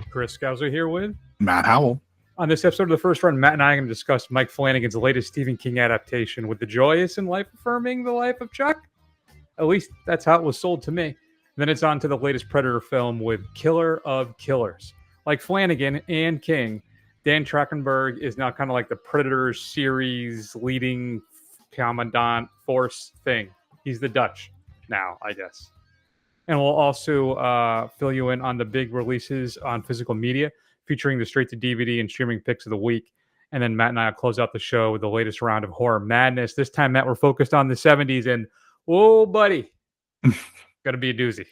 Chris Scouser here with Matt Howell. On this episode of The First Run, Matt and I are going to discuss Mike Flanagan's latest Stephen King adaptation with the joyous and life-affirming The Life of Chuck. At least that's how it was sold to me. Then it's on to the latest Predator film with Killer of Killers. Like Flanagan and King, Dan Trachtenberg is now kind of like the Predator series leading commandant force thing. He's the Dutch now, I guess. And we'll also fill you in on the big releases on physical media, featuring the straight-to-DVD and streaming picks of the week. And then Matt and I will close out the show with the latest round of horror madness. This time, Matt, we're focused on the 70s. And, whoa, buddy, got to be a doozy.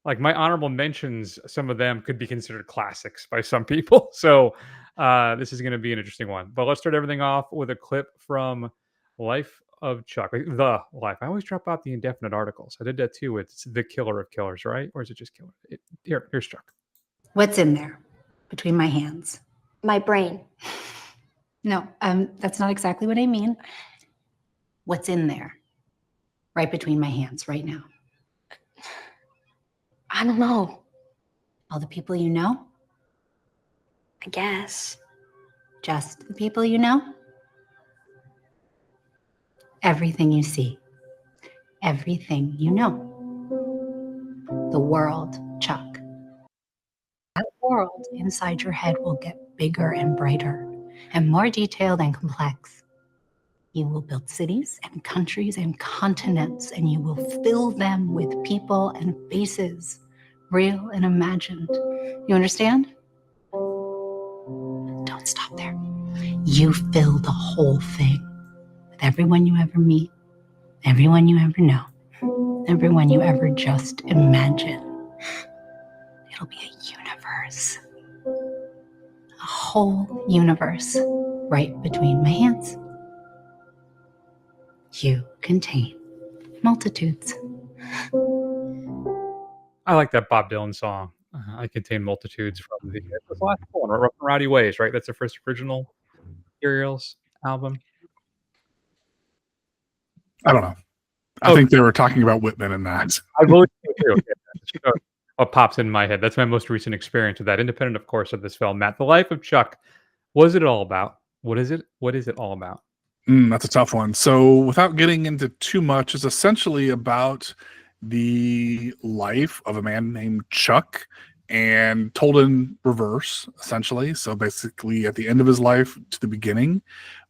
Like, my honorable mentions, some of them could be considered classics by some people. So this is going to be an interesting one. But let's start everything off with a clip from Life of Chuck. The Life. I always drop out the indefinite articles. I did that too. It's The Killer of Killers, right? Or is it just Killer? Here's Chuck. What's in there between my hands? My brain. No, that's not exactly what I mean. What's in there right between my hands right now? I don't know. All the people you know? I guess. Just the people you know? Everything you see. Everything you know. The world, Chuck. That world inside your head will get bigger and brighter and more detailed and complex. You will build cities and countries and continents, and you will fill them with people and faces, real and imagined. You understand? Don't stop there. You fill the whole thing with everyone you ever meet, everyone you ever know, everyone you ever just imagine. It'll be a universe. A whole universe right between my hands. You contain multitudes. I like that Bob Dylan song. I contain multitudes from the last one, Rough and Rowdy Ways, right? That's the first original Materials album. I don't know. I think they were talking about Whitman and that. I believe too. Yeah, what pops in my head. That's my most recent experience with that. Independent, of course, of this film, Matt. The Life of Chuck. What is it all about? What is it? What is it all about? That's a tough one. So without getting into too much, it's essentially about the life of a man named Chuck and told in reverse, essentially. So basically at the end of his life to the beginning,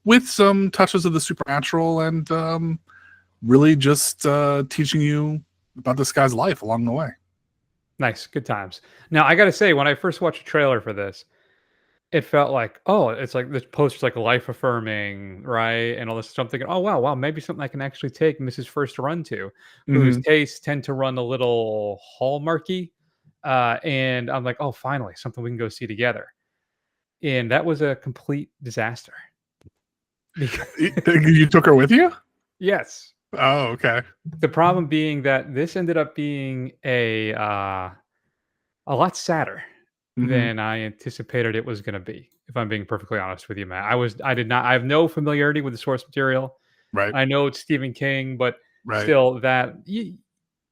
with some touches of the supernatural and really just teaching you about this guy's life along the way. Nice. Good times. Now, I got to say, when I first watched the trailer for this, it felt like, oh, it's like this poster's like life-affirming, right? And all this stuff. I'm thinking, oh, wow, maybe something I can actually take Mrs. First to run to, whose tastes tend to run a little hallmarky. And I'm like, oh, finally, something we can go see together. And that was a complete disaster. You took her with you? Yes. Oh, okay. The problem being that this ended up being a lot sadder than I anticipated it was going to be, if I'm being perfectly honest with you, Matt. I have no familiarity with the source material. Right. I know it's Stephen King, but right. Still that, you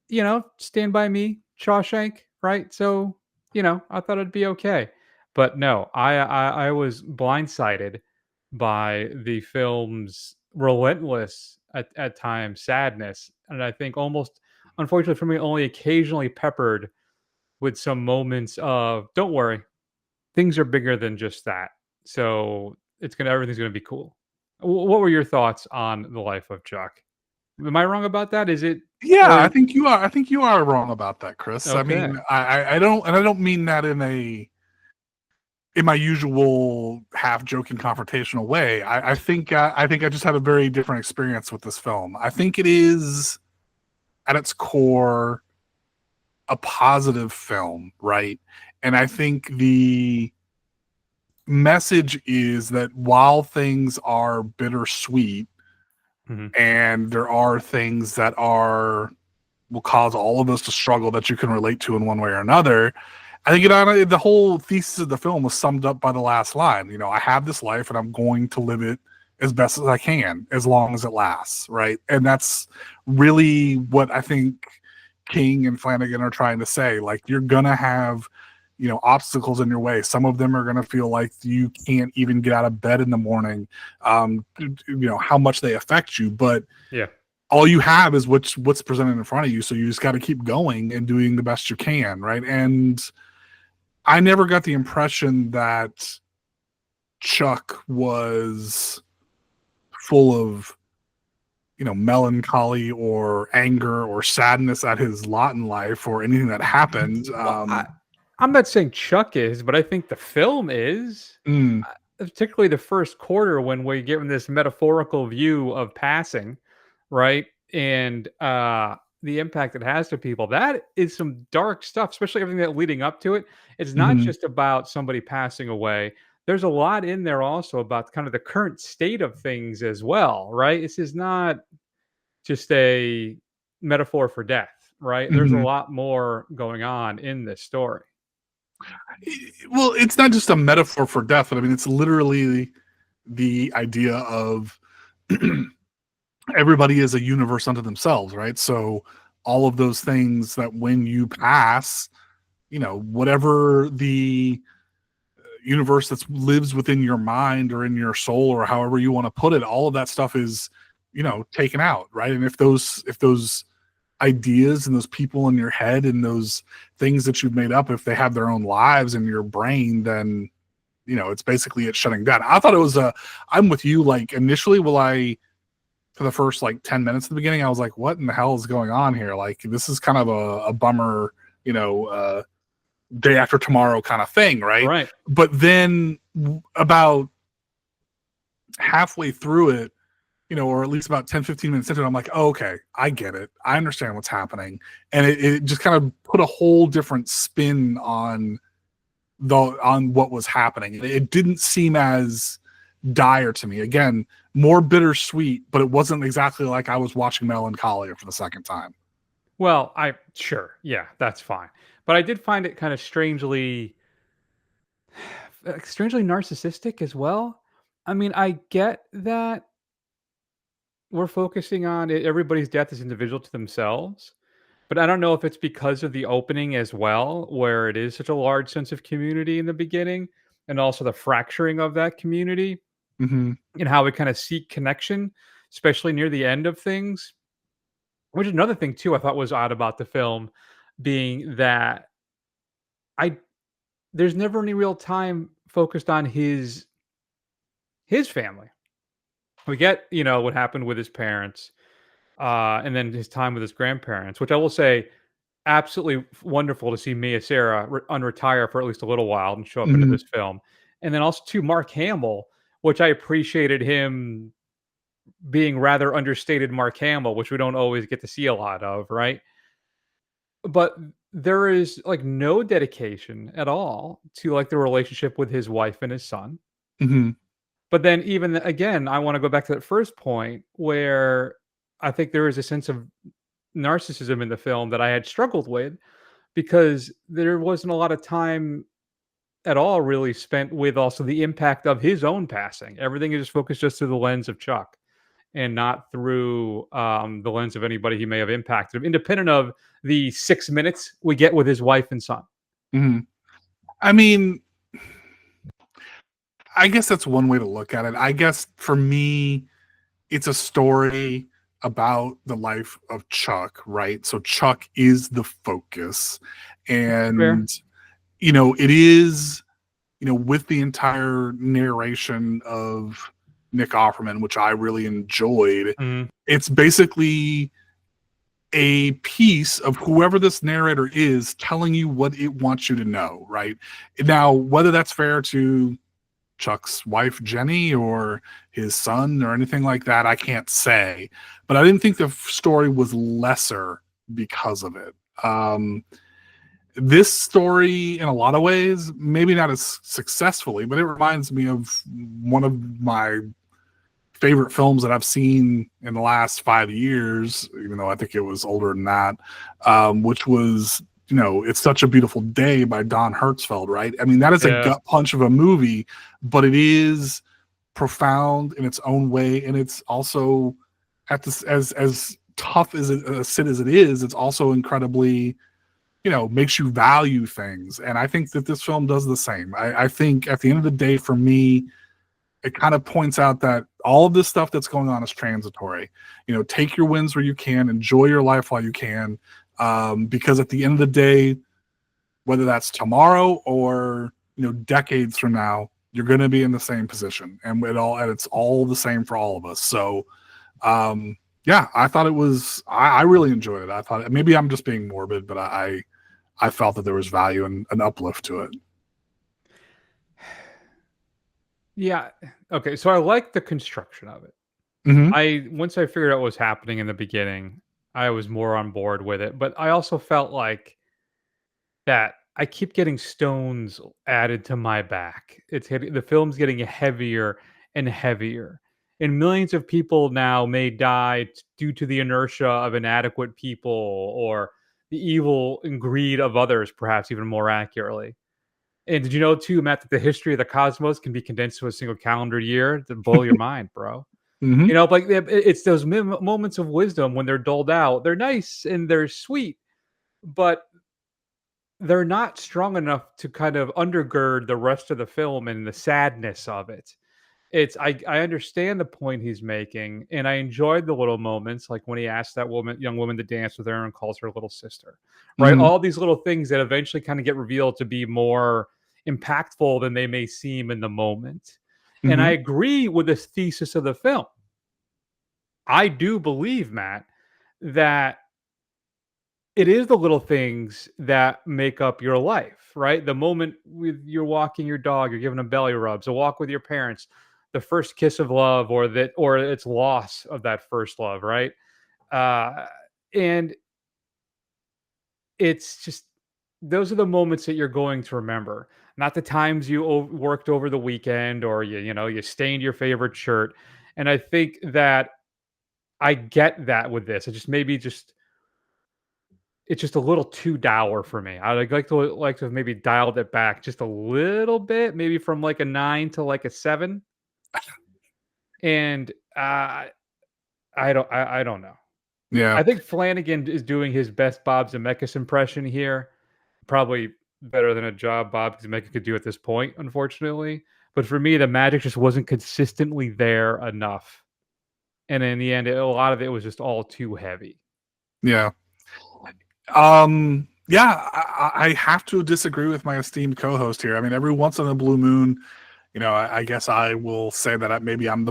know, Stand By Me, Shawshank, right? So, I thought it'd be okay. But no, I was blindsided by the film's relentless, at times, sadness. And I think almost, unfortunately for me, only occasionally peppered with some moments of, don't worry, things are bigger than just that. So everything's gonna be cool. What were your thoughts on The Life of Chuck? Am I wrong about that? Is it? Yeah, I think you are. I think you are wrong about that, Chris. Okay. I mean, I don't mean that in my usual half joking confrontational way. I think I just had a very different experience with this film. I think it is at its core a positive film, right? And I think the message is that while things are bittersweet and there are things that will cause all of us to struggle that you can relate to in one way or another, I think the whole thesis of the film was summed up by the last line. I have this life and I'm going to live it as best as I can, as long as it lasts, right? And that's really what I think King and Flanagan are trying to say. Like, you're gonna have obstacles in your way. Some of them are going to feel like you can't even get out of bed in the morning, how much they affect you. But Yeah. all you have is what's presented in front of you. So you just got to keep going and doing the best you can. Right. And I never got the impression that Chuck was full of, melancholy or anger or sadness at his lot in life or anything that happened. Well, I'm not saying Chuck is, but I think the film is. Mm, Particularly the first quarter when we're given this metaphorical view of passing, right? And the impact it has to people. That is some dark stuff, especially everything that leading up to it. It's not mhm, just about somebody passing away. There's a lot in there also about kind of the current state of things as well, right? This is not just a metaphor for death, right? There's a mhm. lot more going on in this story. Well, it's not just a metaphor for death, but I mean, it's literally the idea of everybody is a universe unto themselves, right? So all of those things that when you pass, whatever the universe that lives within your mind or in your soul or however you want to put it, all of that stuff is, taken out, right? And if those ideas and those people in your head and those things that you've made up, if they have their own lives in your brain, then it's basically it shutting down. I thought it was I'm with you. Like initially, for the first like 10 minutes at the beginning, I was like, what in the hell is going on here? Like this is kind of a bummer, day after tomorrow kind of thing, right? Right. But then about halfway through it, or at least about 10, 15 minutes into it, I'm like, oh, okay, I get it. I understand what's happening. And it just kind of put a whole different spin on what was happening. It didn't seem as dire to me. Again, more bittersweet, but it wasn't exactly like I was watching Melancholia for the second time. Well, sure, yeah, that's fine. But I did find it kind of strangely narcissistic as well. I mean, I get that we're focusing on everybody's death is individual to themselves, but I don't know if it's because of the opening as well, where it is such a large sense of community in the beginning, and also the fracturing of that community Mm-hmm. and how we kind of seek connection, especially near the end of things. Which is another thing too I thought was odd about the film, being that I there's never any real time focused on his family. We get, what happened with his parents, and then his time with his grandparents, which I will say, absolutely wonderful to see Mia Sara unretire for at least a little while and show up into Mm-hmm. this film. And then also to Mark Hamill, which I appreciated him being rather understated Mark Hamill, which we don't always get to see a lot of, right? But there is like no dedication at all to like the relationship with his wife and his son. Mm-hmm. But then even again, I want to go back to that first point where I think there is a sense of narcissism in the film that I had struggled with because there wasn't a lot of time at all really spent with also the impact of his own passing. Everything is just focused just through the lens of Chuck and not through the lens of anybody he may have impacted him, independent of the 6 minutes we get with his wife and son. Mm-hmm. I mean, I guess that's one way to look at it. I guess for me, it's a story about the life of Chuck, right? So Chuck is the focus. Fair. And, it is, with the entire narration of Nick Offerman, which I really enjoyed, Mhm. it's basically a piece of whoever this narrator is telling you what it wants you to know, right? Now, whether that's fair to Chuck's wife Jenny or his son or anything like that, I can't say. But I didn't think the story was lesser because of it. This story, in a lot of ways, maybe not as successfully, but it reminds me of one of my favorite films that I've seen in the last 5 years, even though I think it was older than that, which was It's Such a Beautiful Day by Don Hertzfeld, right? I mean, that is a Yeah. gut punch of a movie, but it is profound in its own way, and it's also at this as tough as a sit as it is, it's also incredibly makes you value things. And I think that this film does the same. I think at the end of the day, for me, it kind of points out that all of this stuff that's going on is transitory. Take your wins where you can, enjoy your life while you can, because at the end of the day, whether that's tomorrow or decades from now, you're going to be in the same position, and it's all the same for all of us. So, yeah, I thought it was. I really enjoyed it. I thought maybe I'm just being morbid, but I felt that there was value and an uplift to it. Yeah. Okay. So I like the construction of it. Mm-hmm. Once I figured out what was happening in the beginning, I was more on board with it. But I also felt like that I keep getting stones added to my back. The film's getting heavier and heavier. And millions of people now may die due to the inertia of inadequate people or the evil and greed of others, perhaps even more accurately. And did you know too, Matt, that the history of the cosmos can be condensed to a single calendar year to blow your mind, bro? Mm-hmm. Like it's those moments of wisdom when they're doled out. They're nice and they're sweet, but they're not strong enough to kind of undergird the rest of the film and the sadness of it. I understand the point he's making, and I enjoyed the little moments, like when he asked that young woman to dance with her and calls her little sister, right? Mm-hmm. All these little things that eventually kind of get revealed to be more impactful than they may seem in the moment. And I Mm-hmm. agree with the thesis of the film. I do believe, Matt, that it is the little things that make up your life, right? The moment with you're walking your dog, you're giving them belly rubs, a walk with your parents, the first kiss of love, or its loss of that first love, right? And it's just those are the moments that you're going to remember, not the times you worked over the weekend or you stained your favorite shirt. And I think that I get that with this. It just maybe just it's just a little too dour for me. I'd like to have maybe dialed it back just a little bit, maybe from like a 9 to like a 7. And I don't know. Yeah. I think Flanagan is doing his best Bob Zemeckis impression here. Probably better than a job Bob Zemeckis could do at this point, unfortunately. But for me, the magic just wasn't consistently there enough. And in the end, a lot of it was just all too heavy. Yeah. Yeah, I have to disagree with my esteemed co-host here. I mean, every once in a blue moon, I guess I will say that maybe I'm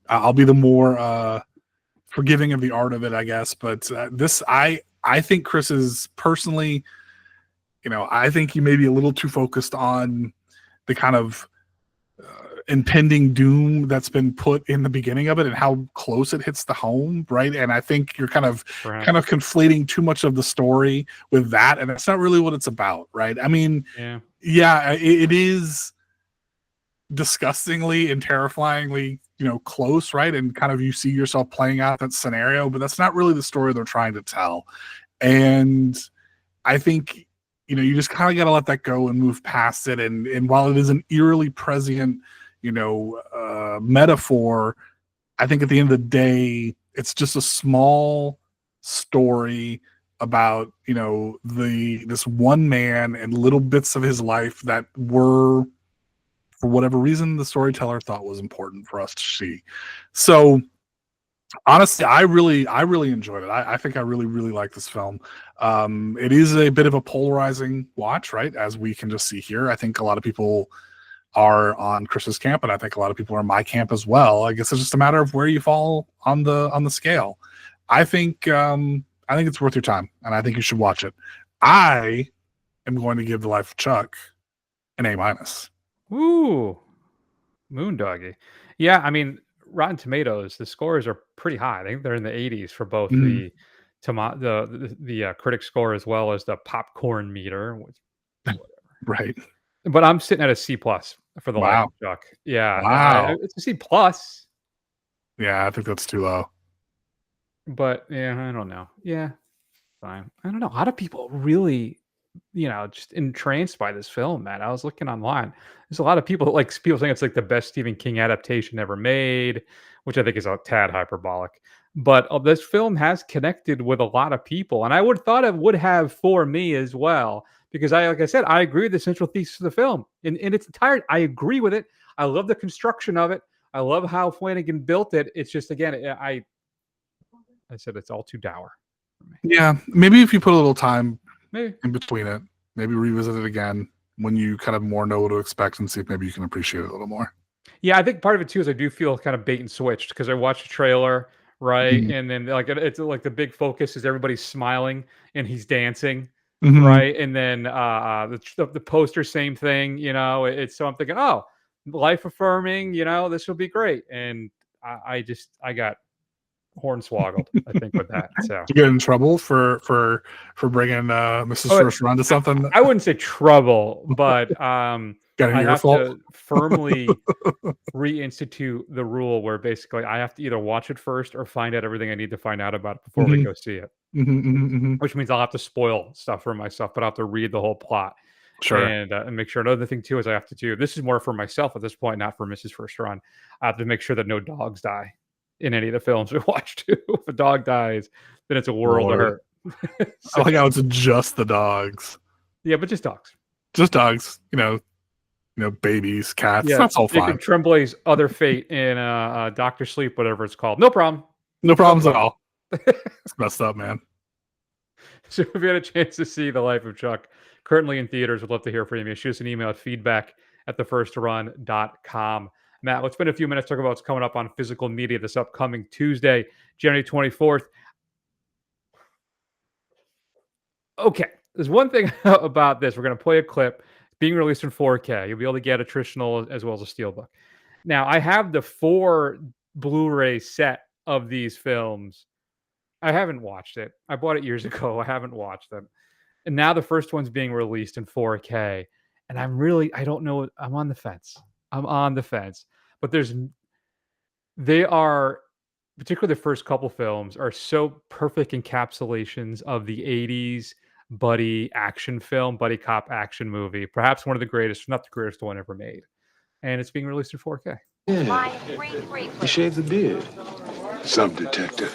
I'll be the more forgiving of the art of it, I guess. But I think Chris is personally, I think he may be a little too focused on the kind of impending doom that's been put in the beginning of it and how close it hits the home, right? And I think you're kind of conflating too much of the story with that, and that's not really what it's about, right? I mean, yeah, it is disgustingly and terrifyingly close, right? And kind of you see yourself playing out that scenario, but that's not really the story they're trying to tell. And I think you just kind of got to let that go and move past it. And while it is an eerily prescient metaphor, I think at the end of the day, it's just a small story about this one man and little bits of his life that were, for whatever reason, the storyteller thought was important for us to see. So honestly, I really enjoyed it. I think I really, really like this film. It is a bit of a polarizing watch, right? As we can just see here. I think a lot of people are on Chris's camp, and I think a lot of people are in my camp as well. I guess it's just a matter of where you fall on the scale. I think it's worth your time, and I think you should watch it. I am going to give The Life of Chuck an A-. Ooh, Moondoggy. Yeah, I mean, Rotten Tomatoes, the scores are pretty high. I think they're in the 80s for both the critic score as well as the popcorn meter. Right. But I'm sitting at a C+ for The Life of Chuck. Yeah, Wow. it's a C+. Yeah, I think that's too low. But yeah, I don't know. Yeah, fine. I don't know. How do people really, just entranced by this film, man? I was looking online. There's a lot of people saying it's like the best Stephen King adaptation ever made, which I think is a tad hyperbolic. But this film has connected with a lot of people, and I would thought it would have for me as well, because like I said, I agree with the central thesis of the film in its entirety. I agree with it. I love the construction of it. I love how Flanagan built it. It's just again, I said it's all too dour for me. Yeah, maybe if you put a little time Maybe. in between it, maybe revisit it again when you kind of more know what to expect and see if maybe you can appreciate it a little more. Yeah, I think part of it too is I do feel kind of bait and switched because I watched the trailer, right? Mhm. And then like it's like the big focus is everybody's smiling and he's dancing, Mhm. right? And then the poster, same thing, It's so I'm thinking, oh, life affirming, this will be great. And I got hornswoggled, I think, with that. So You get in trouble for bringing Mrs. oh, First Run to something. I wouldn't say trouble, but Got I your have fault. to firmly reinstitute the rule where basically I have to either watch it first or find out everything I need to find out about it before we Mhm. go see it. Mhm, mhm, mhm. Which means I'll have to spoil stuff for myself, but I have to read the whole plot Sure. and make sure. Another thing too is I have to do this is more for myself at this point, not for Mrs. First Run. I have to make sure that no dogs die in any of the films we watch too. If a dog dies, then it's a world of Lord. hurt. I like how it's just the dogs. Yeah, but just dogs. Just dogs, babies, cats. Yeah, That's all fine. Jacob Tremblay's other fate in Doctor Sleep, whatever it's called. No problem. No problems at problem. all. It's messed up, man. So if you had a chance to see The Life of Chuck, currently in theaters, we'd love to hear from you. Shoot us an email at feedback@thefirstrun.com. Matt, let's spend a few minutes talking about what's coming up on physical media this upcoming Tuesday, January 24th. Okay, there's one thing about this. We're going to play a clip being released in 4K. You'll be able to get a traditional as well as a steelbook. Now, I have the 4 Blu-ray set of these films. I haven't watched it. I bought it years ago. I haven't watched them. And now the first one's being released in 4K. And I don't know. I'm on the fence. I'm on the fence. But they are, particularly the first couple films, are so perfect encapsulations of the 80s buddy cop action movie. Perhaps one of the greatest, not the greatest one ever made. And it's being released in 4K. Yeah, he shaved the beard. Some detective.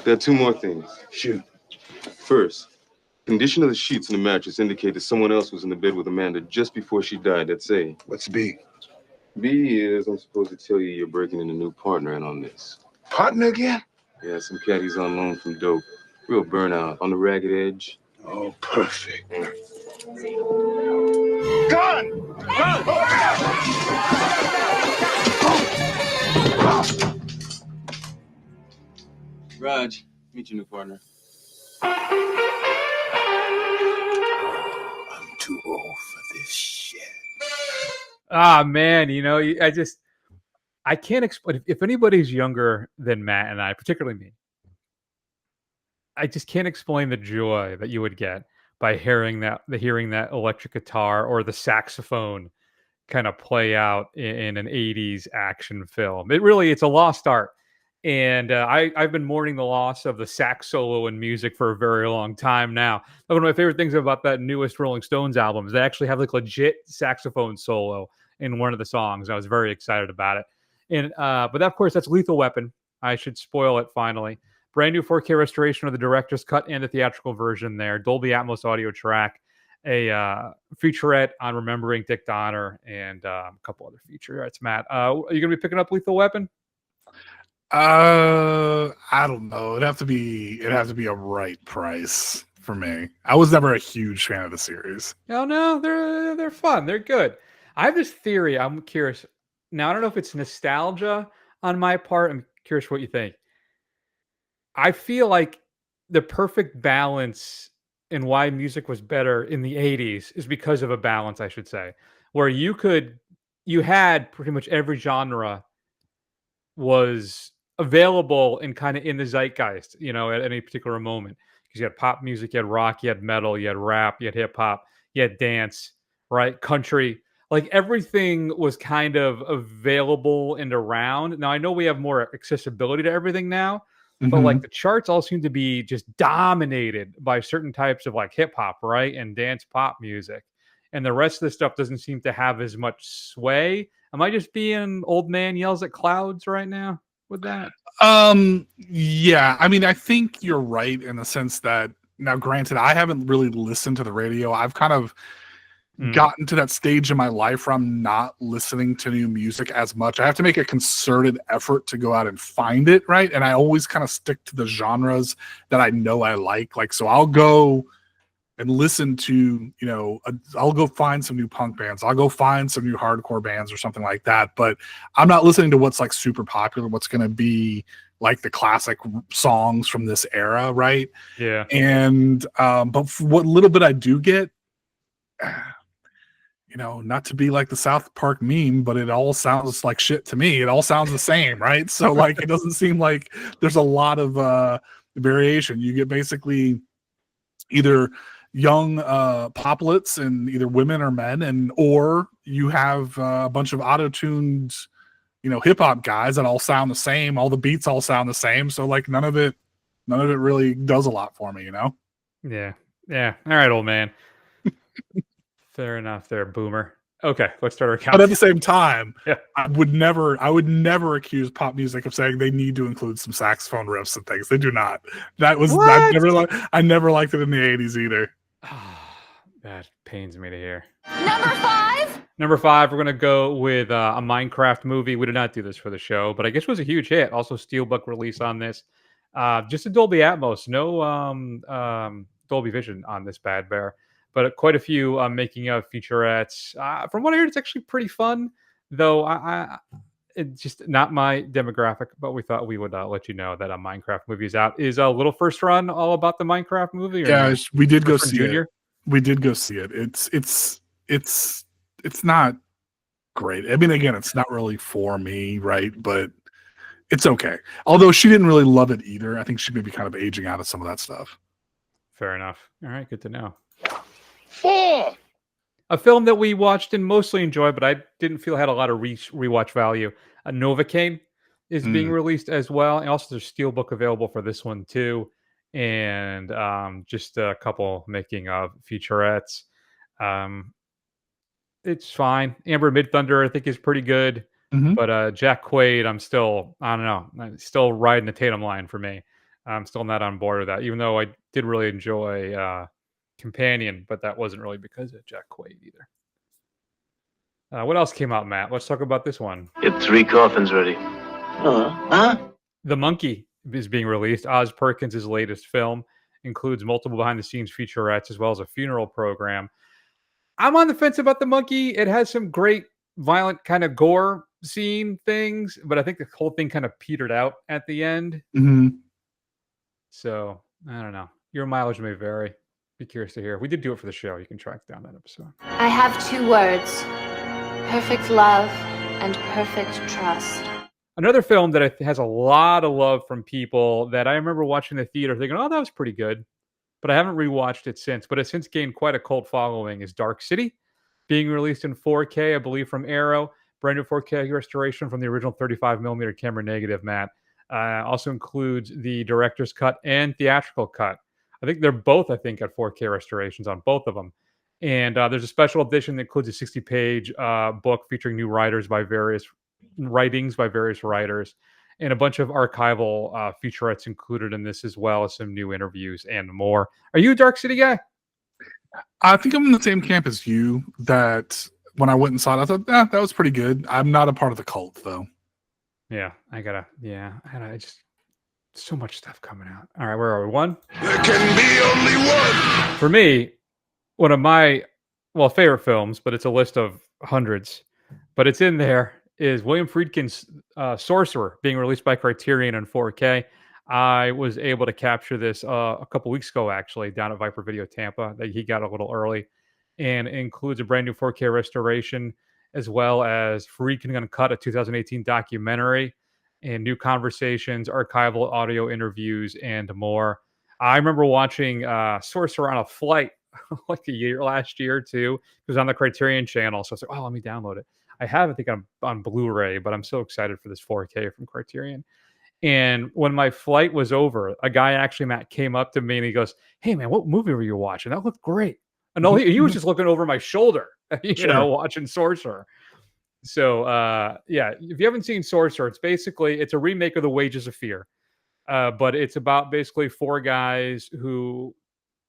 There are 2 more things. Shoot. First, condition of the sheets and the mattress indicate that someone else was in the bed with Amanda just before she died. That's A. What's B? B is I'm supposed to tell you you're breaking in a new partner in on this. Partner again? Yeah, some cat he's on loan from dope. Real burnout, on the ragged edge. Oh, perfect. Gun! Raj, meet your new partner. I'm too old for this shit. Ah, man, I can't explain. If anybody's younger than Matt and I, particularly me, I just can't explain the joy that you would get by hearing that electric guitar or the saxophone kind of play out in an 80s action film. It's a lost art. And I've been mourning the loss of the sax solo in music for a very long time now. One of my favorite things about that newest Rolling Stones album is they actually have like legit saxophone solo in one of the songs. I was very excited about it. And but of course, that's Lethal Weapon. I should spoil it finally. Brand new 4K restoration of the director's cut and the theatrical version there. Dolby Atmos audio track. A featurette on remembering Dick Donner and a couple other featurettes. Matt, are you going to be picking up Lethal Weapon? I don't know. It'd have to be a right price for me. I was never a huge fan of the series. Oh no, they're fun. They're good. I have this theory. I'm curious. Now I don't know if it's nostalgia on my part. I'm curious what you think. I feel like the perfect balance in why music was better in the 80s is because of a balance, I should say, where you had pretty much every genre was available and kind of in the zeitgeist, at any particular moment. Because you had pop music, you had rock, you had metal, you had rap, you had hip hop, you had dance, right? Country. Like everything was kind of available and around. Now I know we have more accessibility to everything now, but like the charts all seem to be just dominated by certain types of like hip hop, right? And dance pop music. And the rest of the stuff doesn't seem to have as much sway. Am I just being old man yells at clouds right now? with that? Yeah, I mean, I think you're right in the sense that now, granted, I haven't really listened to the radio. I've kind of gotten to that stage in my life where I'm not listening to new music as much. I have to make a concerted effort to go out and find it, right? And I always kind of stick to the genres that I know I like. Like, so I'll go and listen to, I'll go find some new punk bands. I'll go find some new hardcore bands or something like that. But I'm not listening to what's like super popular, what's going to be like the classic songs from this era, right? Yeah. And, but for what little bit I do get, not to be like the South Park meme, but it all sounds like shit to me. It all sounds the same, right? So like, it doesn't seem like there's a lot of variation. You get basically either young poplets and either women or men, or you have a bunch of auto-tuned, hip hop guys that all sound the same. All the beats all sound the same. So like, none of it really does a lot for me, Yeah. Yeah. All right, old man. Fair enough there, boomer. Okay, let's start our countdown. But at the same time, yeah. I would never accuse pop music of saying they need to include some saxophone riffs and things. They do not. I never liked it in the 80s either. That pains me to hear. Number 5, we're going to go with a Minecraft movie. We did not do this for the show, but I guess it was a huge hit. Also, Steelbook release on this. Just a Dolby Atmos. No Dolby Vision on this bad bear. But quite a few making of featurettes. From what I heard, it's actually pretty fun, though it's just not my demographic. But we thought we would let you know that a Minecraft movie is out. Is a Little First Run all about the Minecraft movie? Yeah, we did go see Junior? it. We did go see it. It's not great. I mean, again, it's not really for me, right? But it's okay. Although she didn't really love it either. I think she may be kind of aging out of some of that stuff. Fair enough. All right, good to know. 4. A film that we watched and mostly enjoyed, but I didn't feel had a lot of rewatch value. Novocaine is being released as well. And also there's Steelbook available for this one too. And just a couple making of featurettes. It's fine. Amber Midthunder, I think, is pretty good. But Jack Quaid, I'm still riding the Tatum line for me. I'm still not on board with that, even though I did really enjoy Companion, but that wasn't really because of Jack Quaid either. What else came out, Matt? Let's talk about this one. Get 3 coffins ready. The Monkey is being released. Oz Perkins' latest film includes multiple behind-the-scenes featurettes as well as a funeral program. I'm on the fence about The Monkey. It has some great violent kind of gore scene things, but I think the whole thing kind of petered out at the end. So, I don't know. Your mileage may vary. Be curious to hear. We did do it for the show. You can track down that episode. I have 2 words: perfect love and perfect trust. Another film that has a lot of love from people that I remember watching in the theater thinking, oh, that was pretty good. But I haven't rewatched it since. But it's since gained quite a cult following is Dark City, being released in 4K, I believe, from Arrow. Brand new 4K restoration from the original 35mm camera negative, Matt. Also includes the director's cut and theatrical cut. I think they're both, at 4K restorations on both of them. And there's a special edition that includes a 60-page book featuring new writings by various writers, and a bunch of archival featurettes included in this, as well as some new interviews and more. Are you a Dark City guy? I think I'm in the same camp as you, that when I went and saw it, I thought, that was pretty good. I'm not a part of the cult, though. Yeah, I just so much stuff coming out. All right, where are we? 1? There can be only one. For me, one of my favorite films, but it's a list of hundreds, but it's in there, is William Friedkin's Sorcerer, being released by Criterion in 4K. I was able to capture this a couple weeks ago, actually, down at Viper Video Tampa. That he got a little early, and it includes a brand new 4K restoration, as well as Friedkin Uncut, a 2018 documentary, and new conversations, archival audio interviews, and more. I remember watching Sorcerer on a flight like last year too. It was on the Criterion channel, so I was like, oh, let me download it. I have, I think, on Blu-ray, but I'm so excited for this 4K from Criterion. And when my flight was over, a guy actually, Matt, came up to me and he goes, hey, man, what movie were you watching? That looked great. And he was just looking over my shoulder, watching Sorcerer. So yeah, if you haven't seen Sorcerer, it's a remake of The Wages of Fear. But it's about basically four guys who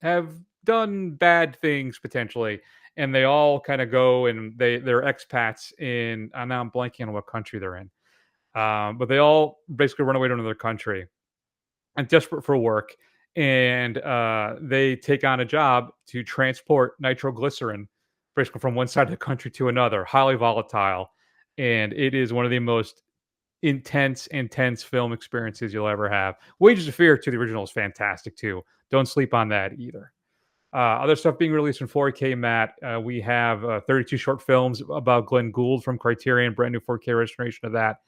have done bad things potentially, and they all kind of go and they're expats in. Now I'm blanking on what country they're in, but they all basically run away to another country and desperate for work, and they take on a job to transport nitroglycerin, basically from one side of the country to another, highly volatile, and it is one of the most intense film experiences you'll ever have. Wages of Fear, to the original, is fantastic too. Don't sleep on that either. Other stuff being released in 4K, Matt. We have 32 short films about Glenn Gould from Criterion, brand new 4K restoration of that.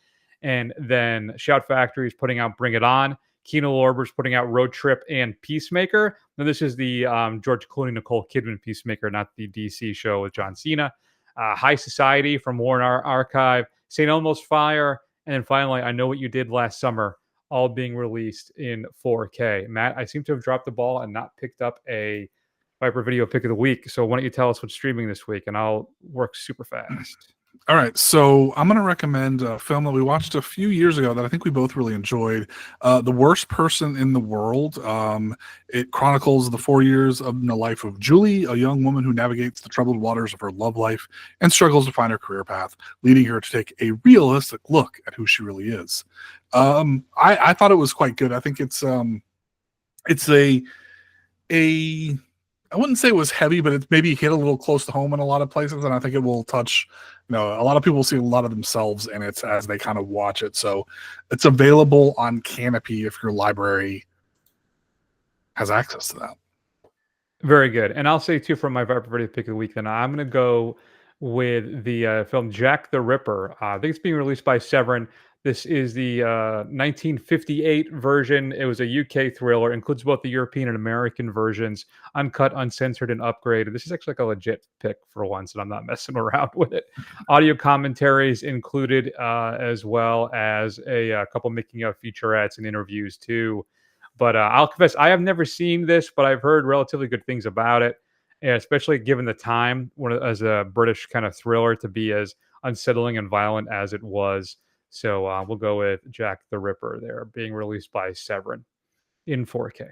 And then Shout Factory is putting out Bring It On. Kino Lorber's putting out Road Trip and Peacemaker. Now, this is the George Clooney, Nicole Kidman Peacemaker, not the DC show with John Cena. High Society from Warren Archive. St. Elmo's Fire. And then finally, I Know What You Did Last Summer, all being released in 4K. Matt, I seem to have dropped the ball and not picked up a Viper Video Pick of the Week. So why don't you tell us what's streaming this week, and I'll work super fast. All right, so I'm going to recommend a film that we watched a few years ago that I think we both really enjoyed. The Worst Person in the World. It chronicles the 4 years of the life of Julie, a young woman who navigates the troubled waters of her love life and struggles to find her career path, leading her to take a realistic look at who she really is. I thought it was quite good. I think it's a I wouldn't say it was heavy, but it maybe hit a little close to home in a lot of places, and I think it will touch. A lot of people see a lot of themselves in it as they kind of watch it. So it's available on Canopy if your library has access to that. Very good. And I'll say, too, from my Viper Video Pick of the Week, then I'm going to go with the film Jack the Ripper. I think it's being released by Severin. This is the 1958 version. It was a UK thriller. Includes both the European and American versions, uncut, uncensored, and upgraded. This is actually like a legit pick for once, and I'm not messing around with it. Audio commentaries included, as well as a couple making of featurettes and interviews too. But I'll confess, I have never seen this, but I've heard relatively good things about it, and especially given the time as a British kind of thriller to be as unsettling and violent as it was. So we'll go with Jack the Ripper there, being released by Severin in 4K.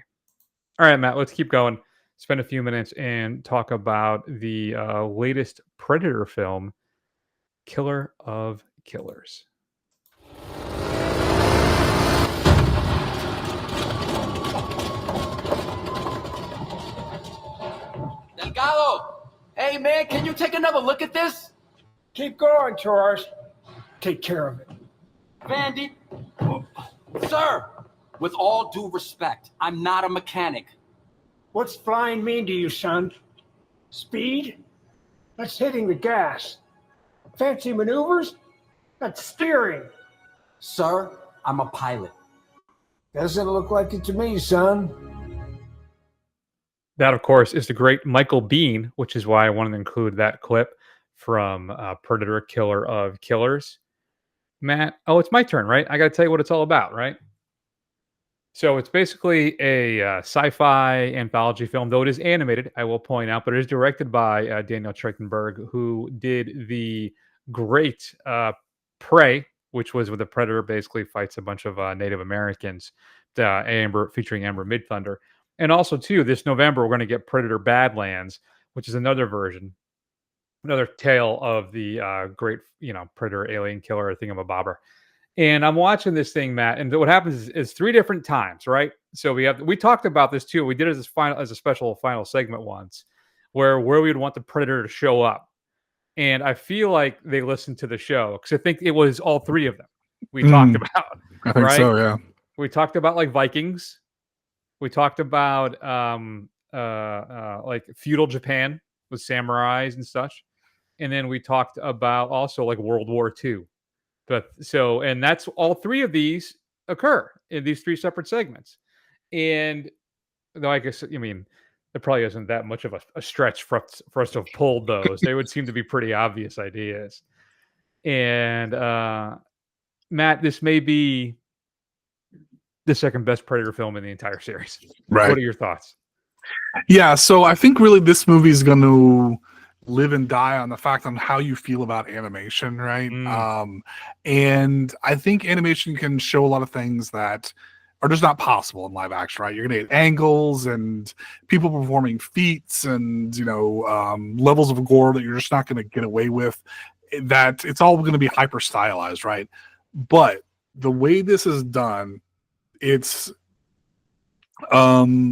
All right, Matt, let's keep going. Spend a few minutes and talk about the latest Predator film, Killer of Killers. Delgado! Hey, man, can you take another look at this? Keep going, Torres. Take care of it. Vandy? Sir, with all due respect, I'm not a mechanic. What's flying mean to you, son? Speed? That's hitting the gas. Fancy maneuvers? That's steering. Sir, I'm a pilot. Doesn't look like it to me, son. That, of course, is the great Michael Biehn, which is why I wanted to include that clip from Predator Killer of Killers. Matt, it's my turn, right? I got to tell you what it's all about, right? So it's basically a sci-fi anthology film, though it is animated, I will point out, but it is directed by Daniel Trachtenberg, who did the great Prey, which was where the Predator basically fights a bunch of Native Americans, featuring Amber Midthunder. And also, too, this November, we're going to get Predator Badlands, which is another version, another tale of the great, Predator alien killer thingamabobber. And I'm watching this thing, Matt, and what happens is three different times, right? So we talked about this too. We did it as a special final segment once, where we would want the Predator to show up. And I feel like they listened to the show because I think it was all three of them we talked about. I think right? so, yeah. We talked about like Vikings. We talked about like feudal Japan with samurais and such. And then we talked about also like World War II. And that's all three of these occur in these three separate segments. And though I guess, there probably isn't that much of a stretch for us to have pulled those. They would seem to be pretty obvious ideas. And Matt, this may be the second best Predator film in the entire series. Right. What are your thoughts? Yeah, so I think really this movie is going to live and die on the fact on how you feel about animation, right? Mm. And I think animation can show a lot of things that are just not possible in live action, right? You're gonna get angles and people performing feats and levels of gore that you're just not gonna get away with. That it's all gonna be hyper stylized, right? But the way this is done, it's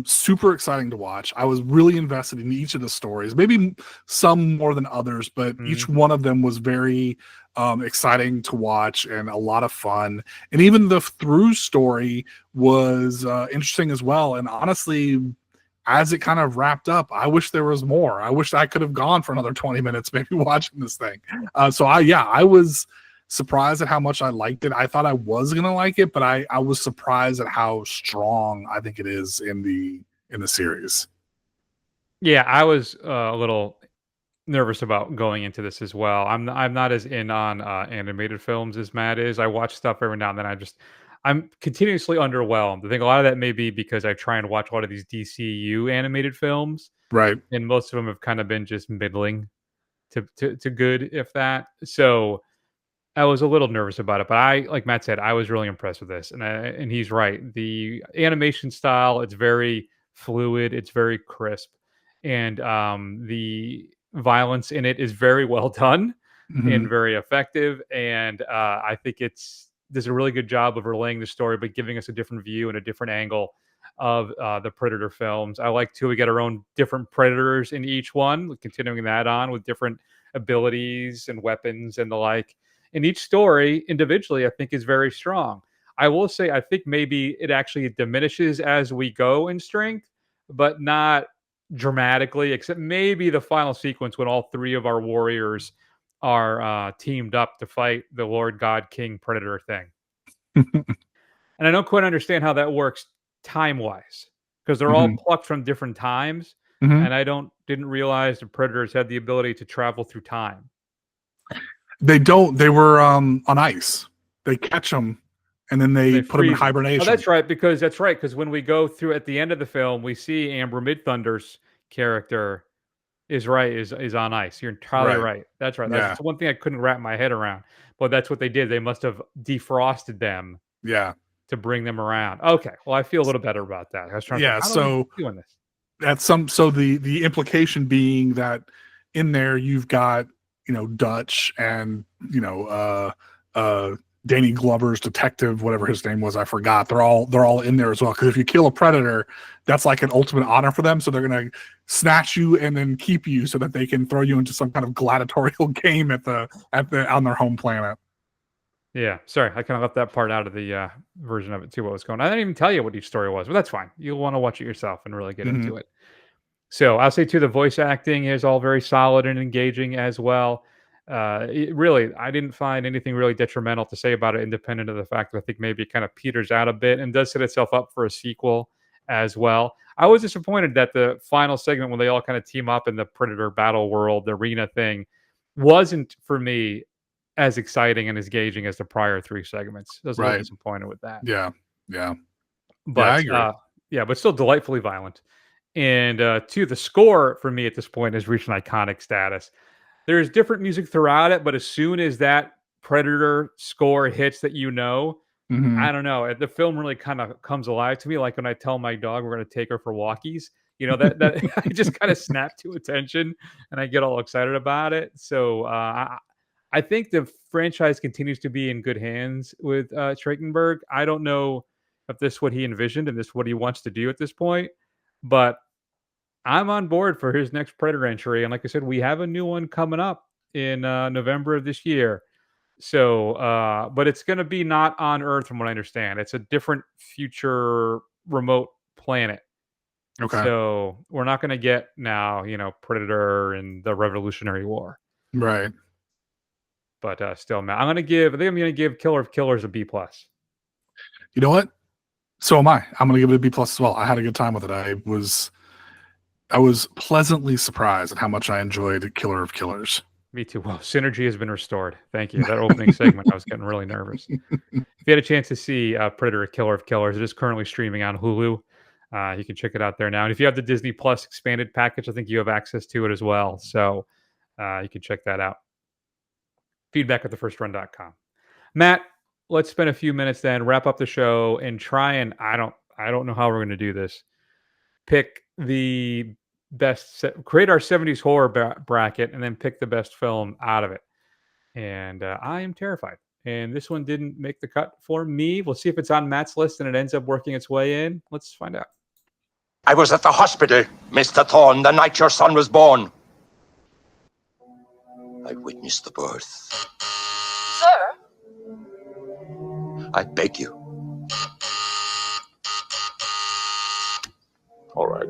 super exciting to watch. I was really invested in each of the stories, maybe some more than others, but each one of them was very exciting to watch and a lot of fun. And even the through story was interesting as well. And honestly, as it kind of wrapped up, I wish there was more. I wish I could have gone for another 20 minutes maybe watching this thing. I was surprised at how much I liked it. I thought I was gonna like it, but I was surprised at how strong I think it is in the series. Yeah, I was a little nervous about going into this as well. I'm not as in on animated films as Matt is. I watch stuff every now and then. I'm continuously underwhelmed. I think a lot of that may be because I try and watch a lot of these DCU animated films, Right. and most of them have kind of been just middling to good, if that. So I was a little nervous about it, but like Matt said, I was really impressed with this, and he's right. The animation style, it's very fluid, it's very crisp, and the violence in it is very well done and Mhm. very effective. And I think it's does a really good job of relaying the story, but giving us a different view and a different angle of the Predator films. I like too. We get our own different Predators in each one, continuing that on with different abilities and weapons and the like. And each story individually, I think, is very strong. I will say, I think maybe it actually diminishes as we go in strength, but not dramatically, except maybe the final sequence when all three of our warriors are teamed up to fight the Lord God King Predator thing. And I don't quite understand how that works time wise because they're all Mhm. plucked from different times. Mhm. And I didn't realize the predators had the ability to travel through time. They don't. They were on ice. They catch them, and then And they they put them in freeze them. Oh, hibernation. that's right, because when we go through at the end of the film, we see Amber Midthunder's character is on ice. You're entirely Right. right. That's right. That's Yeah. just one thing I couldn't wrap my head around. But that's what they did. They must have defrosted them Yeah. to bring them around. Okay. Well, I feel a little better about that. I was trying to think, Yeah. how do they So keep doing this? the implication being that in there you've got Dutch and Danny Glover's detective, whatever his name was, I forgot. They're all in there as well, because if you kill a predator, that's like an ultimate honor for them, so they're gonna snatch you and then keep you so that they can throw you into some kind of gladiatorial game at the on their home planet. Yeah. Sorry. I kind of left that part out of the version of it too, what was going on. I didn't even tell you what each story was, but that's fine. You'll want to watch it yourself and really get Hmm. into it. So I'll say too, the voice acting is all very solid and engaging as well. Really, I didn't find anything really detrimental to say about it, independent of the fact that I think maybe it kind of peters out a bit and does set itself up for a sequel as well. I was disappointed that the final segment when they all kind of team up in the Predator battle world, the arena thing, wasn't for me as exciting and as engaging as the prior three segments. I was a little Right. disappointed with that. Yeah. Yeah. Yeah, I But agree. yeah, but still delightfully violent. And two, the score for me at this point has reached an iconic status. There's different music throughout it, but as soon as that Predator score hits that Hmm. I don't know, the film really kind of comes alive to me. Like when I tell my dog we're going to take her for walkies, that I just kind of snap to attention and I get all excited about it. So I think the franchise continues to be in good hands with Trachtenberg. I don't know if this is what he envisioned and this is what he wants to do at this point, but I'm on board for his next Predator entry. And like I said, we have a new one coming up in November of this year. So, but it's going to be not on Earth, from what I understand. It's a different future remote planet. Okay. So we're not going to get now, Predator and the Revolutionary War. Right. But still, man, I think I'm going to give Killer of Killers a B plus. You know what? So am I. I'm going to give it a B plus as well. I had a good time with it. I was pleasantly surprised at how much I enjoyed Killer of Killers. Me too. Well, synergy has been restored. Thank you. That opening segment, I was getting really nervous. If you had a chance to see Predator: Killer of Killers, it is currently streaming on Hulu. You can check it out there now. And if you have the Disney Plus expanded package, I think you have access to it as well. So You can check that out. Feedback at thefirstrun.com. Matt, let's spend a few minutes then, wrap up the show, and try and I don't know how we're going to do this. Pick the best, create our 70s horror bracket, and then pick the best film out of it. And I am terrified. And this one didn't make the cut for me. We'll see if it's on Matt's list and it ends up working its way in. Let's find out. I was at the hospital, Mr. Thorne, the night your son was born. I witnessed the birth. Sir? I beg you. All right.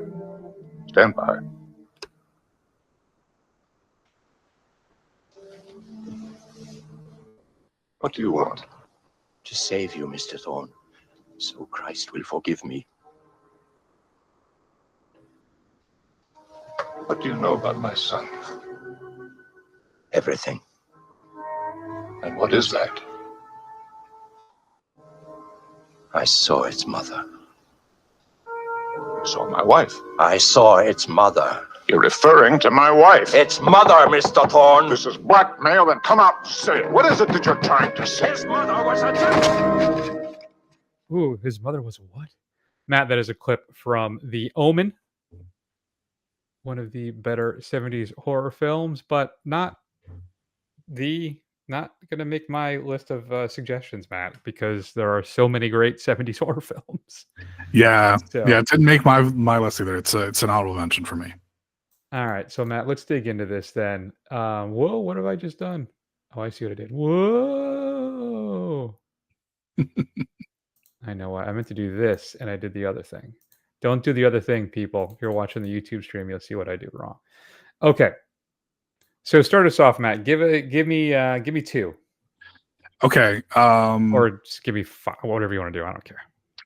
Stand by. What do you want? To save you, Mr. Thorne, so Christ will forgive me. What do you know about my son? Everything. And what is that? I saw its mother. You saw my wife. I saw its mother. You're referring to my wife. Its mother, Mr. Thorne. This is blackmail, then come out and say it. What is it that you're trying to say? His mother was a... Ooh, his mother was a what? Matt, that is a clip from The Omen, one of the better 70s horror films, but not going to make my list of suggestions, Matt, because there are so many great 70s horror films. Yeah. So, Yeah, it didn't make my list either. It's an honorable mention for me. all right, so Matt, let's dig into this then. Whoa, what have I just done? Oh, I see what I did. Whoa. I know what I meant to do this, and I did the other thing. Don't do the other thing, people. If you're watching the YouTube stream, you'll see what I do wrong. Okay. So start us off, Matt. Give me two. Okay. Or just give me five, whatever you want to do. I don't care.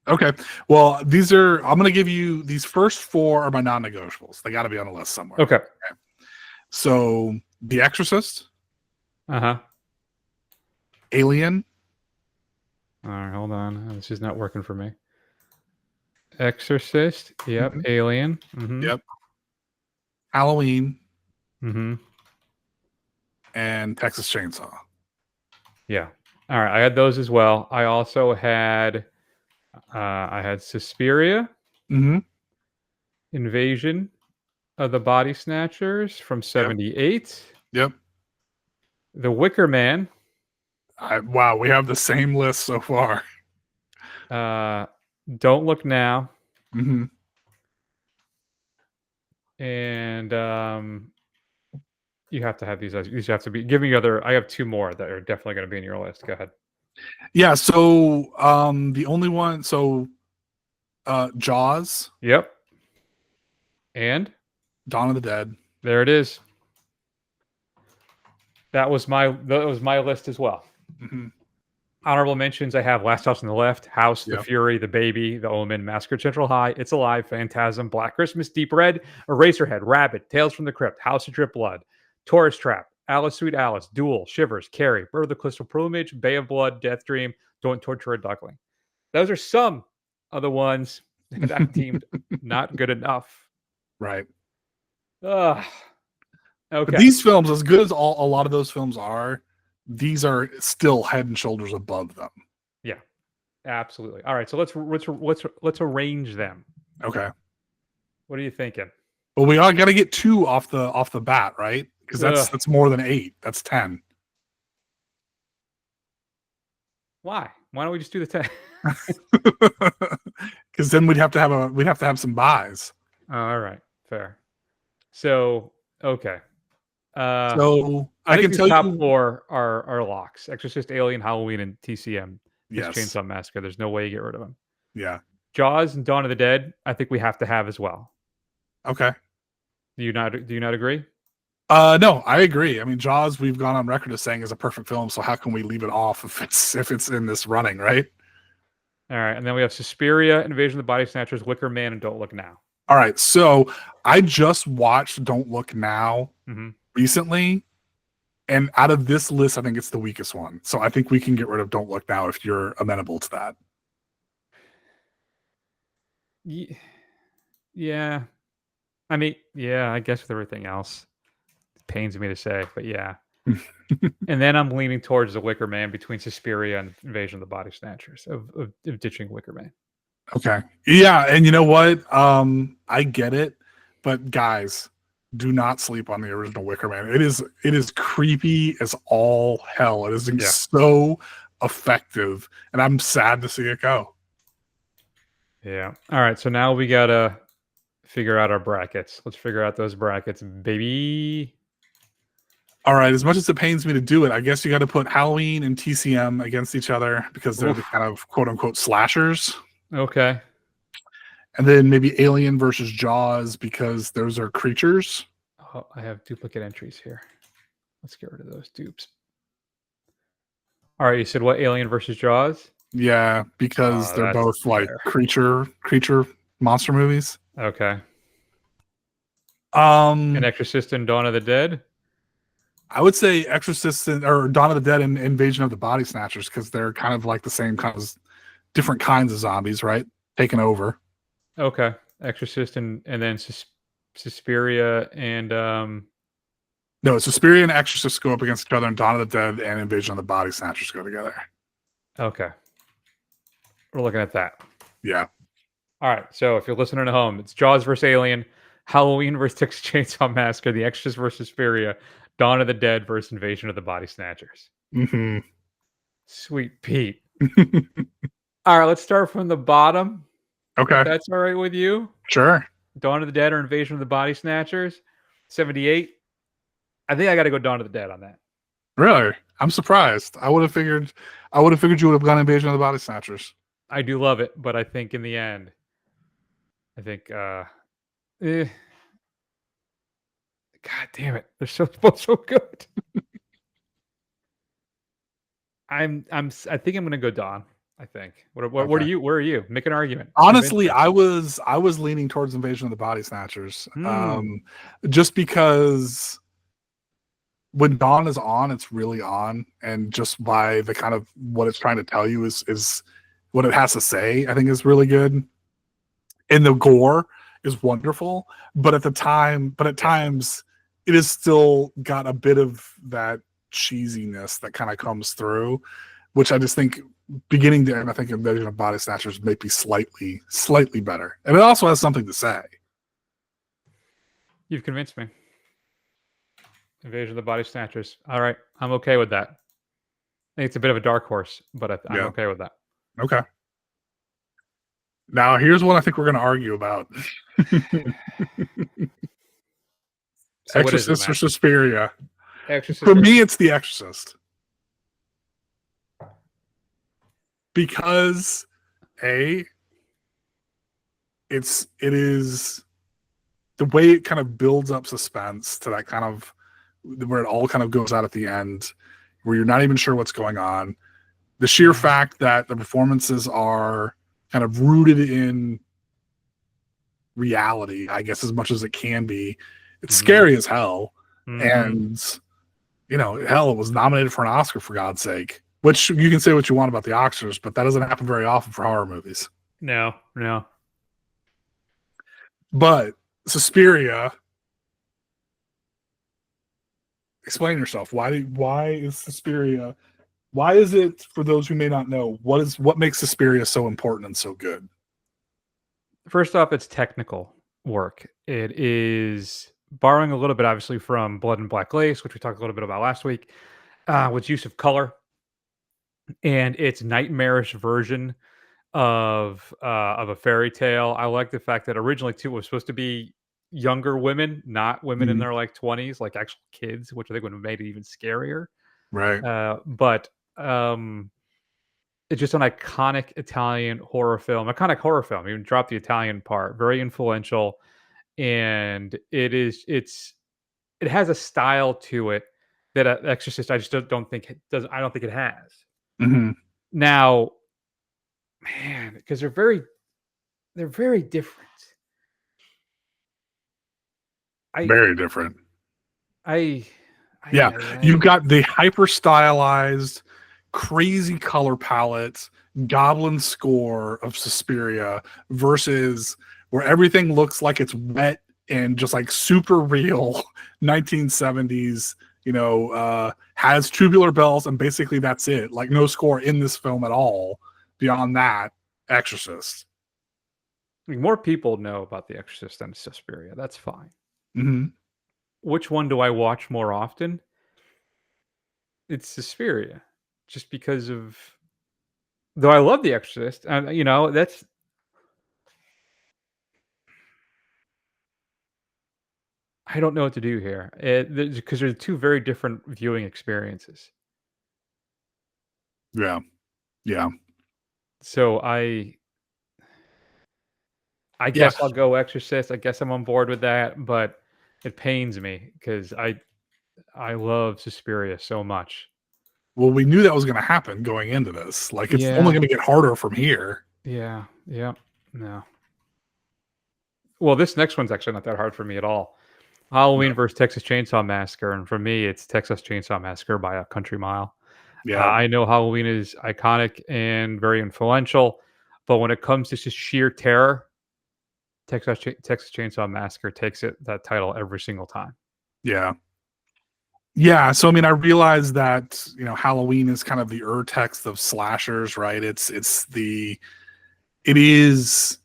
Okay. Well, I'm going to give you these first four are my non-negotiables. They got to be on the list somewhere. Okay. So, The Exorcist. Uh-huh. Alien. All right, hold on. This is not working for me. Exorcist. Yep. Mhm. Alien. Mm-hmm. Yep. Halloween. Mm-hmm. And Texas Chainsaw. Yeah. All right. I had those as well. I also had Suspiria, Mm-hmm. Invasion of the Body Snatchers from 78. Yep. The Wicker Man. Wow, we have the same list so far. Don't Look Now. Mm-hmm. And you have to have these. These have to be. Give me other. I have two more that are definitely going to be in your list. Go ahead. Yeah. So the only one. So Jaws. Yep. And Dawn of the Dead. there it is. That was my list as well. Mm-hmm. Honorable mentions. I have Last House on the Left, House, Yep. The Fury, The Baby, The Omen, Massacre at Central High, It's Alive, Phantasm, Black Christmas, Deep Red, Eraserhead, Rabbit, Tales from the Crypt, House of Drip Blood, Tourist Trap, Alice Sweet Alice, Duel, Shivers, Carrie, Bird of the Crystal Plumage, Bay of Blood, Death Dream, Don't Torture a Duckling. Those are some of the ones that I deemed not good enough. Right. Okay. But these films, as good as a lot of those films are, these are still head and shoulders above them. Yeah, absolutely. All right, so let's arrange them. Okay. What are you thinking? Well, we all got to get two off the bat, right? Because that's more than 8. That's 10. Why? Why don't we just do the 10? Because then we'd have to have some buys. All right, fair. So okay. So I can think tell these top you 4 are locks: Exorcist, Alien, Halloween, and TCM. Yes. Chainsaw Massacre. There's no way you get rid of them. Yeah. Jaws and Dawn of the Dead, I think we have to have as well. Okay. Do you not agree? No, I agree. I mean, Jaws, we've gone on record as saying is a perfect film, so how can we leave it off if it's in this running, right? All right, and then we have Suspiria, Invasion of the Body Snatchers, Wicker Man, and Don't Look Now. All right, so I just watched Don't Look Now recently, and out of this list, I think it's the weakest one. So I think we can get rid of Don't Look Now if you're amenable to that. Yeah. I mean, yeah, I guess with everything else. pains me to say, but yeah. And then I'm leaning towards the Wicker Man between Suspiria and Invasion of the Body Snatchers of ditching Wicker Man. Okay. Yeah, and you know what? I get it, but guys, do not sleep on the original Wicker Man. It is creepy as all hell. It is so effective, and I'm sad to see it go. Yeah. All right. So now we gotta figure out our brackets. Let's figure out those brackets, baby. All right. As much as it pains me to do it, I guess you got to put Halloween and TCM against each other because they're the kind of quote unquote slashers. Okay. And then maybe Alien versus Jaws because those are creatures. Oh, I have duplicate entries here. Let's get rid of those dupes. All right. You said what? Alien versus Jaws? Yeah, because they're both like creature monster movies. Okay. An Exorcist and Dawn of the Dead. I would say Exorcist or Dawn of the Dead and Invasion of the Body Snatchers because they're kind of like the same kind of different kinds of zombies, right? Taking over. Okay. Exorcist and then Suspiria and no, Suspiria and Exorcist go up against each other, and Dawn of the Dead and Invasion of the Body Snatchers go together. Okay. We're looking at that. Yeah. All right. So if you're listening at home, it's Jaws versus Alien, Halloween versus Texas Chainsaw Massacre, The Exorcist versus Suspiria, Dawn of the Dead versus Invasion of the Body Snatchers. Mm-hmm. Sweet Pete. All right. Let's start from the bottom. Okay. If that's all right with you? Sure. Dawn of the Dead or Invasion of the Body Snatchers? 78. I think I got to go Dawn of the Dead on that. Really? I'm surprised. I would have figured you would have gone Invasion of the Body Snatchers. I do love it, but I think in the end, God damn it. They're so good. I think I'm gonna go Dawn. I think. What are you? Where are you? Make an argument. Honestly, I was leaning towards Invasion of the Body Snatchers. Just because when Dawn is on, it's really on, and just by the kind of what it's trying to tell you is what it has to say, I think is really good. And the gore is wonderful, but at times it is still got a bit of that cheesiness that kind of comes through, which I just think beginning to end, I think Invasion of Body Snatchers may be slightly better. And it also has something to say. You've convinced me. Invasion of the Body Snatchers. All right. I'm okay with that. I think it's a bit of a dark horse, but I'm okay with that. Okay. Now, here's one I think we're going to argue about. So Exorcist or Suspiria? Exorcist. For me, it's The Exorcist. Because, it is the way it kind of builds up suspense to that kind of where it all kind of goes out at the end, where you're not even sure what's going on. The sheer fact that the performances are kind of rooted in reality, I guess, as much as it can be. It's scary as hell. And, hell, it was nominated for an Oscar, for God's sake. Which you can say what you want about the Oscars, but that doesn't happen very often for horror movies. No. But Suspiria, explain yourself. Why is Suspiria? Why is it, for those who may not know, what makes Suspiria so important and so good? First off, it's technical work. It is borrowing a little bit, obviously, from Blood and Black Lace, which we talked a little bit about last week, with use of color. And its nightmarish version of a fairy tale. I like the fact that originally too it was supposed to be younger women, not women in their like 20s, like actual kids, which I think would have made it even scarier. Right. But it's just an iconic Italian horror film. Even drop the Italian part. Very influential, and it has a style to it that Exorcist I just don't think it does. I don't think it has. Now, man, because they're very different. Very different. You've got the hyper stylized, crazy color palette, goblin score of Suspiria versus where everything looks like it's wet and just like super real 1970s, has Tubular Bells, and basically that's it. Like no score in this film at all. Beyond that, Exorcist. More people know about The Exorcist than Suspiria. That's fine. Mm-hmm. Which one do I watch more often? It's Suspiria, just because of. Though I love The Exorcist, and that's. I don't know what to do here, because they're two very different viewing experiences. Yeah. Yeah. So I Yeah. guess I'll go Exorcist. I guess I'm on board with that, but it pains me because I love Suspiria so much. Well, we knew that was going to happen going into this. Like, it's only Yeah. going to get harder from here. Yeah. No. Well, this next one's actually not that hard for me at all. Halloween versus Texas Chainsaw Massacre, and for me, it's Texas Chainsaw Massacre by a country mile. Yeah. I know Halloween is iconic and very influential, but when it comes to just sheer terror, Texas Chainsaw Massacre takes that title every single time. Yeah. Yeah. So, I mean, I realize that, Halloween is kind of the urtext of slashers, right? It is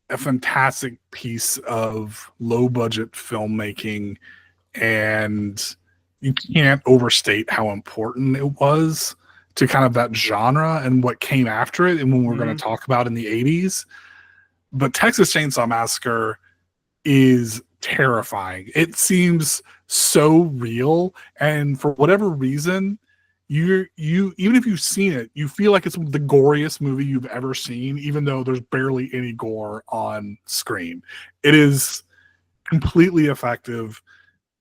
a fantastic piece of low budget filmmaking, and you can't overstate how important it was to kind of that genre and what came after it, and when we're going to talk about in the 80s. But Texas Chainsaw Massacre is terrifying. It seems so real, and for whatever reason, you even if you've seen it, you feel like it's the goriest movie you've ever seen, even though there's barely any gore on screen. It is completely effective.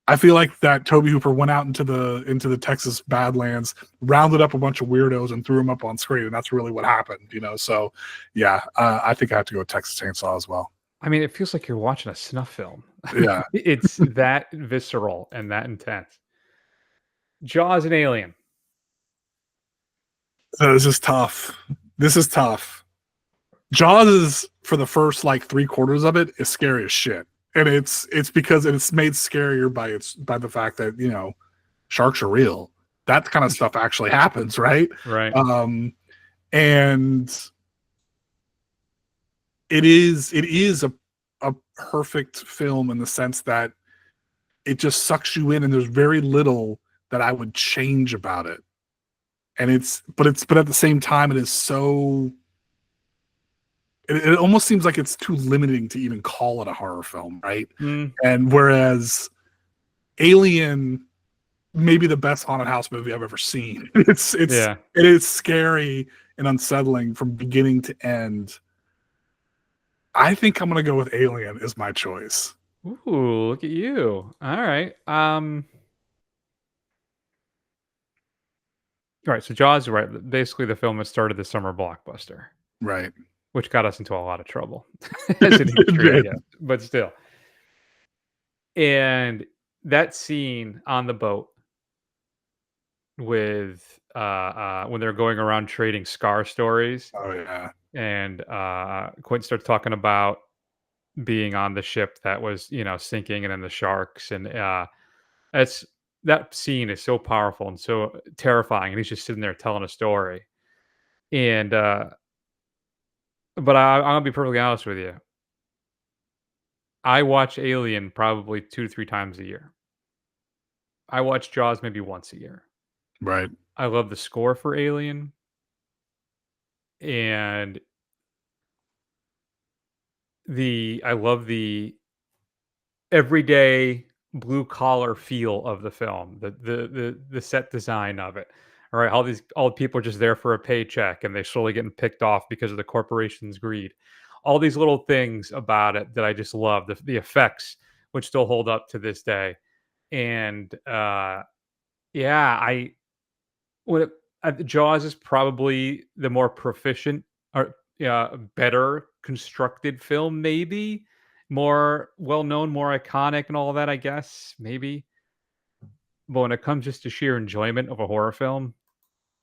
I feel like that Tobe Hooper went out into the Texas Badlands, rounded up a bunch of weirdos, and threw them up on screen, and that's really what happened. So yeah, I think I have to go with Texas Chainsaw as well. I mean, it feels like you're watching a snuff film. Yeah. It's that visceral and that intense. Jaws and Alien. This is tough. Jaws is, for the first like 3/4 of it, is scary as shit. And it's because it's made scarier by the fact that, sharks are real. That kind of stuff actually happens, right? Right. And it is a perfect film in the sense that it just sucks you in, and there's very little that I would change about it. And but at the same time, it is so. It almost seems like it's too limiting to even call it a horror film, right? And whereas Alien may be the best haunted house movie I've ever seen. It is scary and unsettling from beginning to end. I think I'm gonna go with Alien as my choice. Ooh, look at you. All right. All right, so Jaws is right. Basically, the film that started the summer blockbuster. Right. Which got us into a lot of trouble as an industry, I guess. But still. And that scene on the boat with when they're going around trading scar stories. Oh yeah. And Quentin starts talking about being on the ship that was, sinking, and then the sharks, and that scene is so powerful and so terrifying, and he's just sitting there telling a story. And but I'm gonna be perfectly honest with you. I watch Alien probably 2 to 3 times a year. I watch Jaws maybe once a year. Right. I love the score for Alien. And I love the everyday blue collar feel of the film, the set design of it. All right, all the people are just there for a paycheck, and they're slowly getting picked off because of the corporation's greed. All these little things about it that I just love. The effects, which still hold up to this day. And Jaws is probably the more proficient or better constructed film, maybe more well-known, more iconic and all that, I guess, maybe. But when it comes just to sheer enjoyment of a horror film,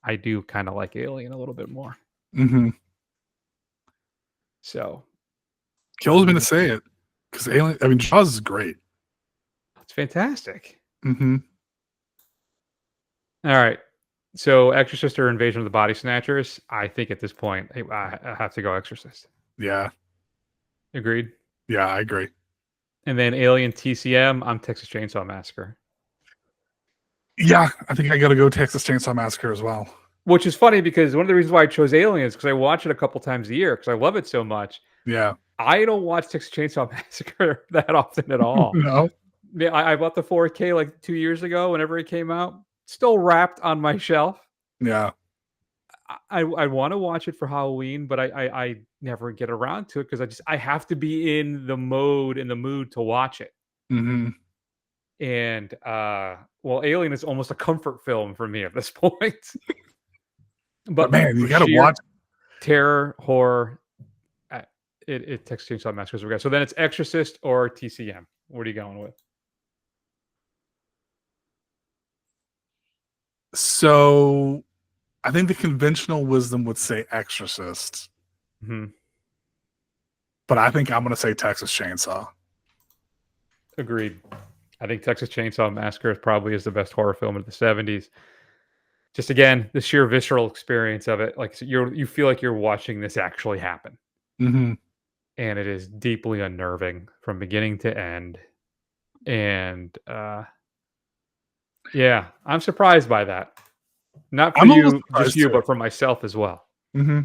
I do kind of like Alien a little bit more. Mm-hmm. So kills me to say it. Because Alien, I mean, Jaws is great. It's fantastic. Mm-hmm. All right. So Exorcist or Invasion of the Body Snatchers? I think at this point, I have to go Exorcist. Yeah. Agreed? Yeah, I agree. And then Alien TCM, I'm Texas Chainsaw Massacre. Yeah, I think I got to go Texas Chainsaw Massacre as well. Which is funny because one of the reasons why I chose Alien is because I watch it a couple times a year because I love it so much. Yeah. I don't watch Texas Chainsaw Massacre that often at all. No. Yeah, I bought the 4K like 2 years ago whenever it came out. Still wrapped on my shelf. Yeah. I want to watch it for Halloween, but I never get around to it because I have to be in the mood to watch it. Mm-hmm. And well, Alien is almost a comfort film for me at this point. But man, you got to watch terror, horror. It Texas Chainsaw Massacre. So then it's Exorcist or TCM. What are you going with? So I think the conventional wisdom would say Exorcist. Mm-hmm. But I think I'm going to say Texas Chainsaw. Agreed. I think Texas Chainsaw Massacre probably is the best horror film of the 70s. Just again, the sheer visceral experience of it. Like you feel like you're watching this actually happen. Mm-hmm. And it is deeply unnerving from beginning to end. And yeah, I'm surprised by that. Not for you, just you, but for myself as well. Mm-hmm.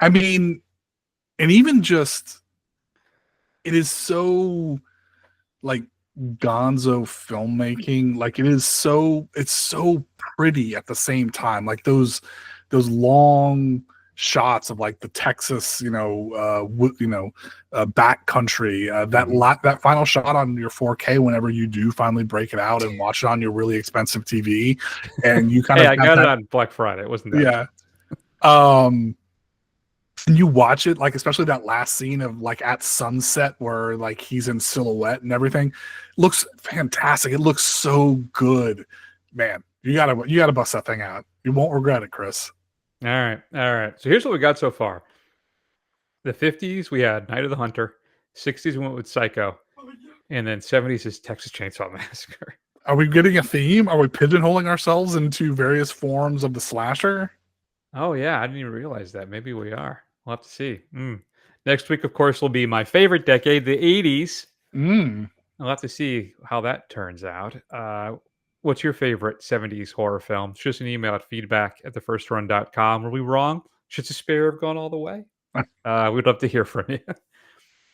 I mean, and even just, it is so like gonzo filmmaking. Like it's so pretty at the same time. Like those long shots of like the Texas, back country. That final shot on your 4K whenever you do finally break it out and watch it on your really expensive TV, and you kind of I got it on Black Friday. It wasn't that? Yeah. And you watch it, like especially that last scene of like at sunset where like he's in silhouette and everything, looks fantastic. It looks so good, man. You gotta bust that thing out. You won't regret it, Chris. All right. So here's what we got so far. The 50s, we had Night of the Hunter. 60s, we went with Psycho. And then 70s is Texas Chainsaw Massacre. Are we getting a theme? Are we pigeonholing ourselves into various forms of the slasher? Oh, yeah. I didn't even realize that. Maybe we are. We'll have to see. Next week, of course, will be my favorite decade, the 80s. I'll have to see how that turns out. What's your favorite 70s horror film? Shoot us an email at feedback@thefirstrun.com. Were we wrong? Should Suspiria have gone all the way? We'd love to hear from you.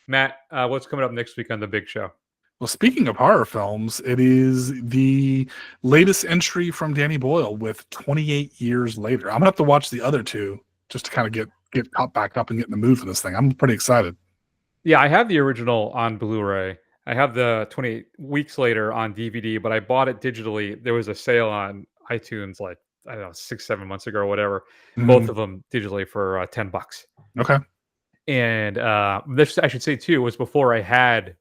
Matt, what's coming up next week on The Big Show? Well, speaking of horror films, it is the latest entry from Danny Boyle with 28 Years Later. I'm going to have to watch the other two just to kind of get caught back up and get in the mood for this thing. I'm pretty excited. Yeah, I have the original on Blu-ray. I have the 28 Weeks Later on DVD, but I bought it digitally. There was a sale on iTunes like, I don't know, 6-7 months ago or whatever. Both of them digitally for $10. Okay. And this, I should say too, was before I had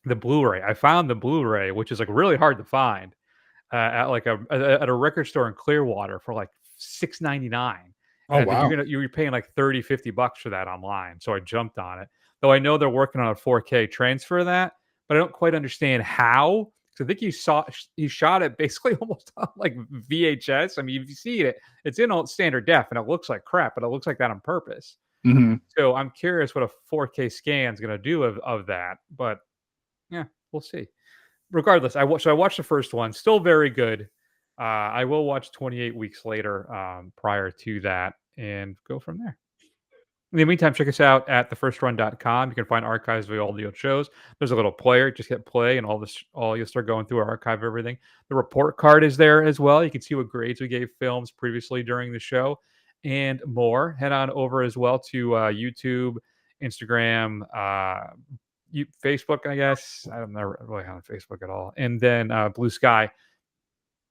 the Blu-ray. I found the Blu-ray, which is like really hard to find, at like at a record store in Clearwater for like $6.99. Oh, wow. You're paying like $30-$50 for that online. So I jumped on it. Though I know they're working on a 4K transfer of that, but I don't quite understand how. So I think he shot it basically almost on like VHS. I mean, if you see it, it's in standard def and it looks like crap, but it looks like that on purpose. Mm-hmm. So I'm curious what a 4K scan is going to do of that. But yeah, we'll see. Regardless, I watched the first one. Still very good. I will watch 28 Weeks Later prior to that and go from there. In the meantime, check us out at thefirstrun.com. You can find archives of all the old shows. There's a little player. Just hit play and you'll start going through our archive, everything. The report card is there as well. You can see what grades we gave films previously during the show and more. Head on over as well to YouTube, Instagram, Facebook, I guess. I'm not really on Facebook at all. And then Blue Sky.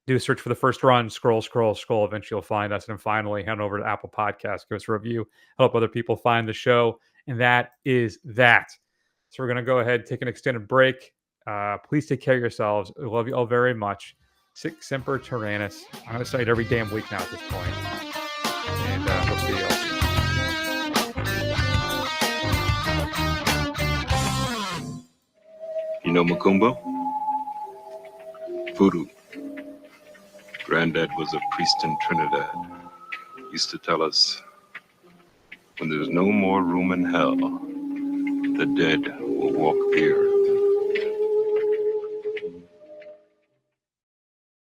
Do a search for The First Run, scroll. Eventually you'll find us. And then finally, head over to Apple Podcasts, give us a review, help other people find the show. And that is that. So we're going to go ahead, take an extended break. Please take care of yourselves. We love you all very much. Sic Semper Tyrannis. I'm going to say it every damn week now at this point. And we'll see you all soon. know Macumba? Voodoo. Granddad was a priest in Trinidad. Used to tell us, when there's no more room in hell, the dead will walk the earth.